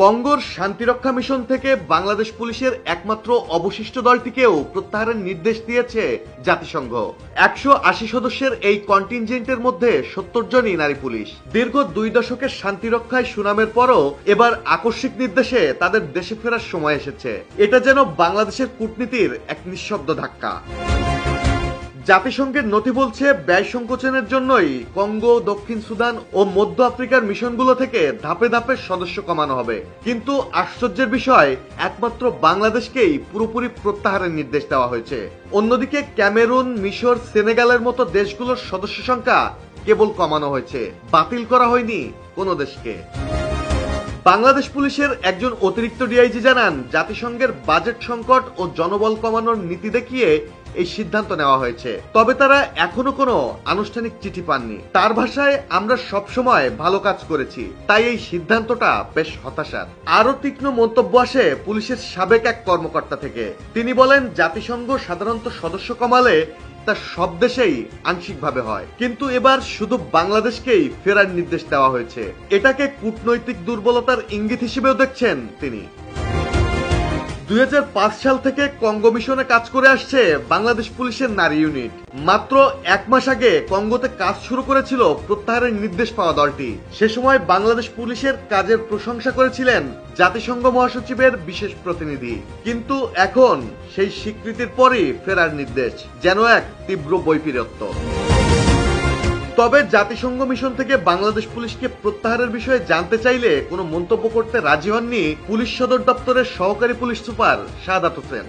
কঙ্গোর শান্তিরক্ষা mission থেকে বাংলাদেশ পুলিশের একমাত্র অবশিষ্ট দলটিকেও প্রত্যাহারের নির্দেশ দিয়েছে জাতিসংঘ। 180 সদস্যের এই কন্টিনজেন্টের মধ্যে 70 জনই নারী পুলিশ। দীর্ঘ 2 দশকের শান্তিরক্ষায় সুনামের পরও এবার আকস্মিক নির্দেশে তাদের দেশে ফেরার সময় এসেছে। এটা যেন বাংলাদেশের কূটনীতির এক নিঃশব্দ ধাক্কা। জাতিসংঘের নথি বলছে ব্যয় সংকোচনের জন্যই কঙ্গো, দক্ষিণ সুদান ও মধ্য আফ্রিকার মিশনগুলো থেকে ধাপে ধাপে সদস্য কমানো হবে। কিন্তু আশ্চর্যের বিষয়, একমাত্র বাংলাদেশকেই পুরোপুরি প্রত্যাহারের নির্দেশ দেওয়া হয়েছে। অন্যদিকে ক্যামেরুন, মিশর, সেনেগালের মতো দেশগুলোর সদস্য সংখ্যা কেবল কমানো হয়েছে, বাতিল করা হয়নি কোনো দেশকে। বাংলাদেশ পুলিশের একজন অতিরিক্ত ডিআইজি জানান, জাতিসংঘের বাজেট সংকট ও জনবল কমানোর নীতি দেখিয়ে এই সিদ্ধান্ত নেওয়া হয়েছে। তবে তারা এখনো কোনো আনুষ্ঠানিক চিঠি পাননি। তার ভাষায়, আমরা সবসময় ভালো কাজ করেছি, তাই এই সিদ্ধান্তটা বেশ হতাশার। আরো তীক্ষ্ণ মন্তব্য আসে পুলিশের সাবেক এক কর্মকর্তা থেকে। তিনি বলেন, জাতিসংঘ সাধারণত সদস্য কমালে তা সব দেশেই আংশিকভাবে হয়, কিন্তু এবার শুধু বাংলাদেশকেই ফেরার নির্দেশ দেওয়া হয়েছে। এটাকে কূটনৈতিক দুর্বলতার ইঙ্গিত হিসেবেও দেখছেন তিনি। 2005 সাল থেকে কঙ্গো মিশনে কাজ করে আসছে বাংলাদেশ পুলিশের নারী ইউনিট। মাত্র 1 মাস আগে কঙ্গোতে কাজ শুরু করেছিল প্রত্যাহারের নির্দেশ পাওয়া দলটি। সে সময় বাংলাদেশ পুলিশের কাজের প্রশংসা করেছিলেন জাতিসংঘ মহাসচিবের বিশেষ প্রতিনিধি। কিন্তু এখন সেই স্বীকৃতির পরই ফেরার নির্দেশ, যেন এক তীব্র বৈপরীত্য। তবে জাতিসংঘ মিশন থেকে বাংলাদেশ পুলিশকে প্রত্যাহারের বিষয়ে জানতে চাইলে কোনো মন্তব্য করতে রাজি হননি পুলিশ সদর দপ্তরের সহকারী পুলিশ সুপার শাহাদাত হোসেন।